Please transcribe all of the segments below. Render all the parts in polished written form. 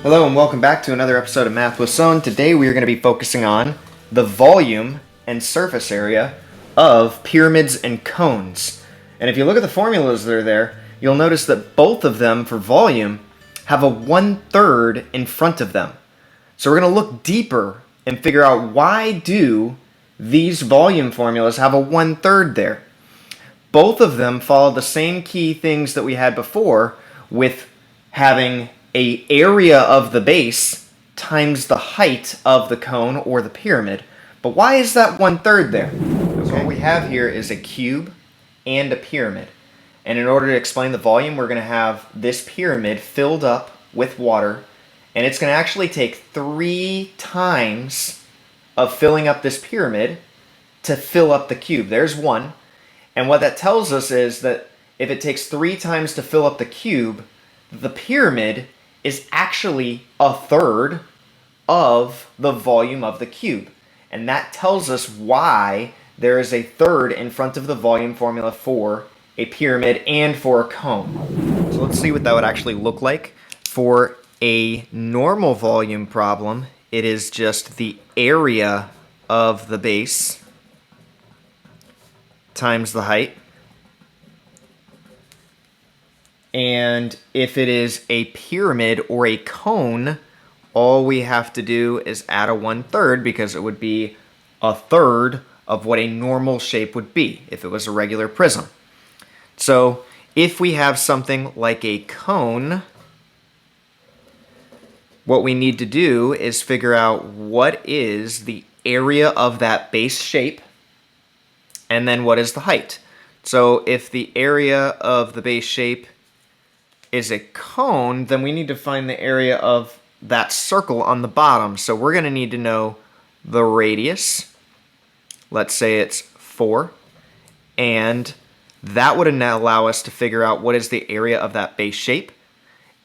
Hello and welcome back to another episode of Math with Sohn. Today we are going to be focusing on the volume and surface area of pyramids and cones. And if you look at the formulas that are there, you'll notice that both of them for volume have a 1/3 in front of them. So we're going to look deeper and figure out why do these volume formulas have a 1/3 there. Both of them follow the same key things that we had before with having a area of the base times the height of the cone or the pyramid. But why is that 1/3 there? So what we have here is a cube and a pyramid. And in order to explain the volume, we're going to have this pyramid filled up with water, and it's going to actually take 3 times of filling up this pyramid to fill up the cube. There's one. And what that tells us is that if it takes 3 times to fill up the cube, the pyramid is actually 1/3 of the volume of the cube. And that tells us why there is a 1/3 in front of the volume formula for a pyramid and for a cone. So let's see what that would actually look like. For a normal volume problem, it is just the area of the base times the height. And if it is a pyramid or a cone, all we have to do is add a 1/3 because it would be 1/3 of what a normal shape would be if it was a regular prism. So if we have something like a cone, what we need to do is figure out what is the area of that base shape and then what is the height. So if the area of the base shape is a cone, then we need to find the area of that circle on the bottom. So we're going to need to know the radius. Let's say it's 4. And that would allow us to figure out what is the area of that base shape.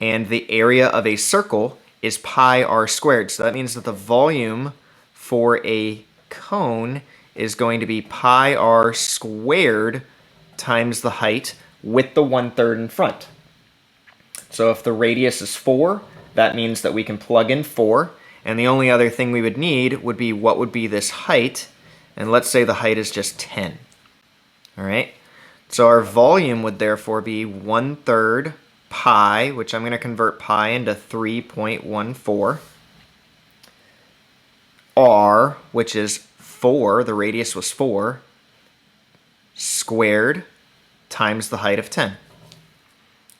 And the area of a circle is pi r squared. So that means that the volume for a cone is going to be pi r squared times the height with the 1/3 in front. So if the radius is 4, that means that we can plug in 4. And the only other thing we would need would be what would be this height. And let's say the height is just 10. All right. So our volume would therefore be 1/3 pi, which I'm going to convert pi into 3.14. R, which is 4, the radius was 4, squared times the height of 10.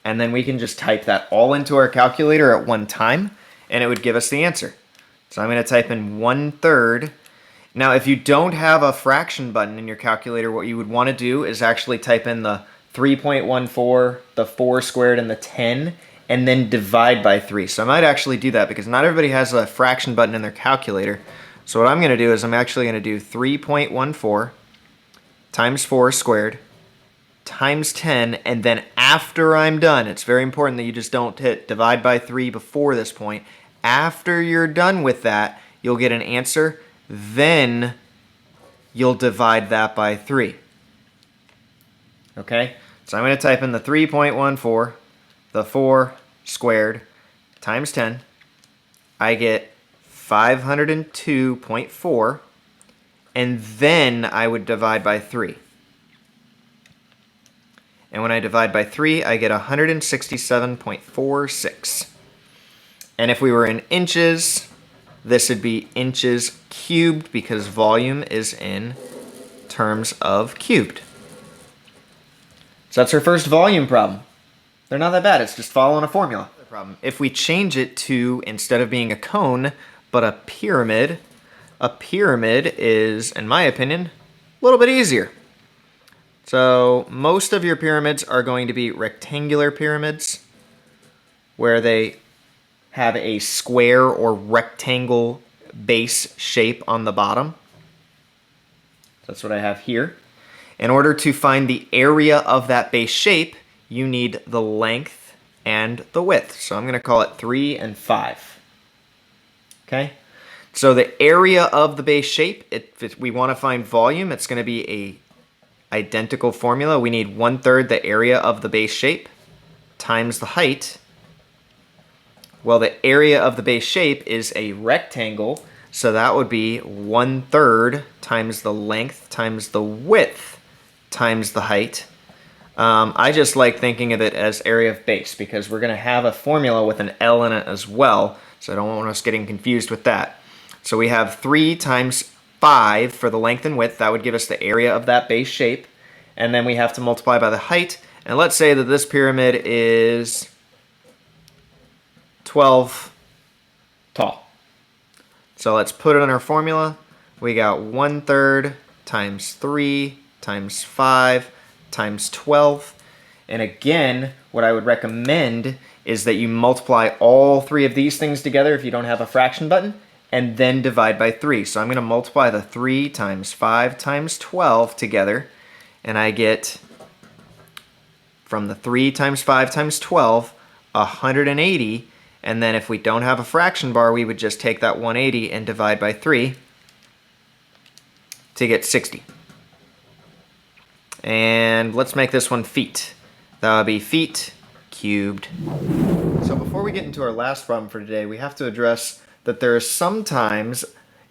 And then we can just type that all into our calculator at one time, and it would give us the answer. So I'm going to type in 1/3. Now, if you don't have a fraction button in your calculator, what you would want to do is actually type in the 3.14, the 4 squared, and the 10, and then divide by 3. So I might actually do that because not everybody has a fraction button in their calculator. So what I'm going to do is I'm actually going to do 3.14 times 4 squared times 10, and then after I'm done, it's very important that you just don't hit divide by 3 before this point. After you're done with that, you'll get an answer, then you'll divide that by 3. Okay? So I'm going to type in the 3.14, the 4 squared, times 10. I get 502.4, and then I would divide by 3. And when I divide by 3, I get 167.46. And if we were in inches, this would be inches cubed because volume is in terms of cubed. So that's our first volume problem. They're not that bad. It's just following a formula. If we change it to, instead of being a cone, but a pyramid is, in my opinion, a little bit easier. So most of your pyramids are going to be rectangular pyramids where they have a square or rectangle base shape on the bottom. That's what I have here. In order to find the area of that base shape, you need the length and the width. So I'm going to call it 3 and 5. Okay? So the area of the base shape, if we want to find volume, it's going to be a identical formula. We need 1/3 the area of the base shape times the height Well, the area of the base shape is a rectangle, so that would be 1/3 times the length times the width times the height. I just like thinking of it as area of base because we're going to have a formula with an L in it as well, so I don't want us getting confused with that. So we have 3 times 5 for the length and width. That would give us the area of that base shape. And then we have to multiply by the height. And let's say that this pyramid is 12 tall. So let's put it in our formula. We got 1/3 times 3 times 5 times 12. And again, what I would recommend is that you multiply all 3 of these things together if you don't have a fraction button, and then divide by 3. So I'm going to multiply the 3 times 5 times 12 together, and I get, from the 3 times 5 times 12, 180. And then if we don't have a fraction bar, we would just take that 180 and divide by 3 to get 60. And let's make this one feet. That would be feet cubed. So before we get into our last problem for today, we have to address that there is sometimes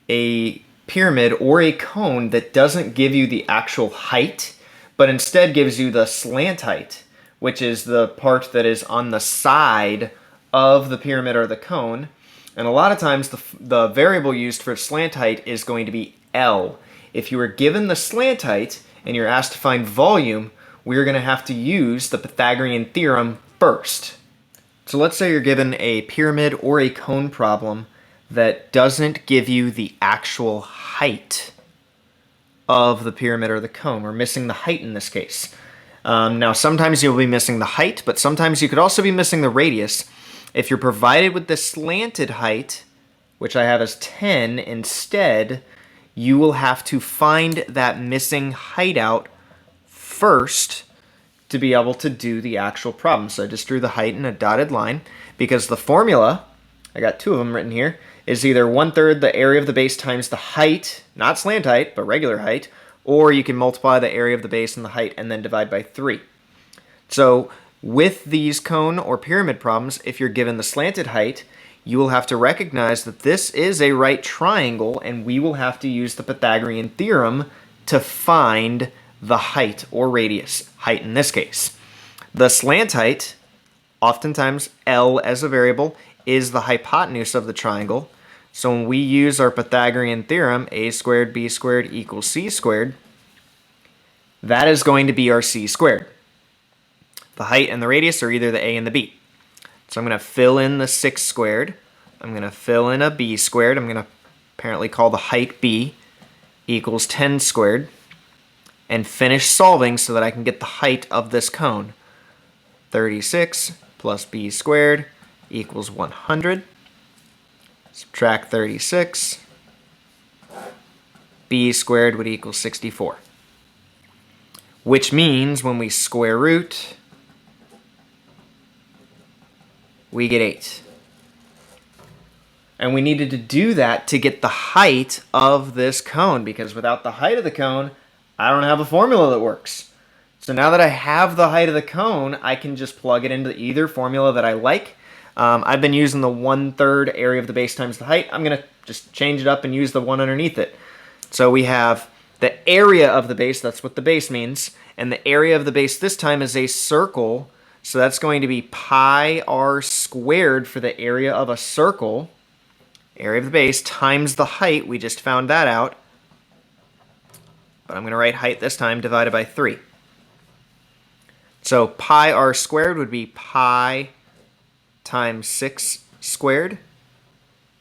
a pyramid or a cone that doesn't give you the actual height, but instead gives you the slant height, which is the part that is on the side of the pyramid or the cone. And a lot of times the variable used for slant height is going to be L. If you were given the slant height and you're asked to find volume, we're going to have to use the Pythagorean Theorem first. So let's say you're given a pyramid or a cone problem that doesn't give you the actual height of the pyramid or the cone. We're missing the height in this case. Now sometimes you'll be missing the height, but sometimes you could also be missing the radius. If you're provided with the slanted height, which I have as 10 instead, you will have to find that missing height out first to be able to do the actual problem. So I just drew the height in a dotted line because the formula, I got 2 of them written here, is either 1/3 the area of the base times the height, not slant height, but regular height, or you can multiply the area of the base and the height and then divide by 3. So with these cone or pyramid problems, if you're given the slanted height, you will have to recognize that this is a right triangle, and we will have to use the Pythagorean theorem to find the height or radius, height in this case. The slant height, oftentimes L as a variable, is the hypotenuse of the triangle. So when we use our Pythagorean theorem, a squared b squared equals c squared, that is going to be our c squared. The height and the radius are either the a and the b. So I'm going to fill in the 6 squared. I'm going to fill in a b squared. I'm going to apparently call the height b equals 10 squared. And finish solving so that I can get the height of this cone. 36 plus b squared equals 100. Subtract 36. B squared would equal 64. Which means when we square root, we get 8. And we needed to do that to get the height of this cone, because without the height of the cone, I don't have a formula that works. So now that I have the height of the cone, I can just plug it into either formula that I like. I've been using the 1/3 area of the base times the height. I'm going to just change it up and use the one underneath it. So we have the area of the base, that's what the base means, and the area of the base this time is a circle, so that's going to be pi r squared for the area of a circle, area of the base, times the height, we just found that out, but I'm going to write height this time divided by 3. So pi r squared would be pi times 6 squared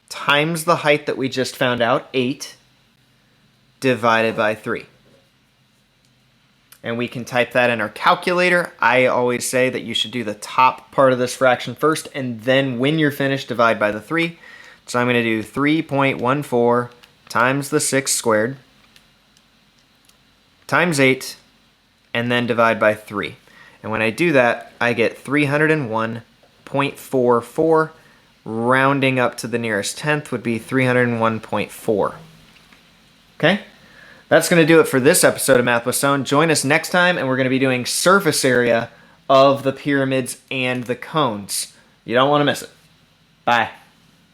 times the height that we just found out, 8, divided by 3. And we can type that in our calculator. I always say that you should do the top part of this fraction first, and then when you're finished, divide by the 3. So I'm going to do 3.14 times the 6 squared times 8, and then divide by 3. And when I do that, I get 301.44. Rounding up to the nearest tenth would be 301.4. Okay? That's going to do it for this episode of Math with Sohn. Join us next time, and we're going to be doing surface area of the pyramids and the cones. You don't want to miss it. Bye.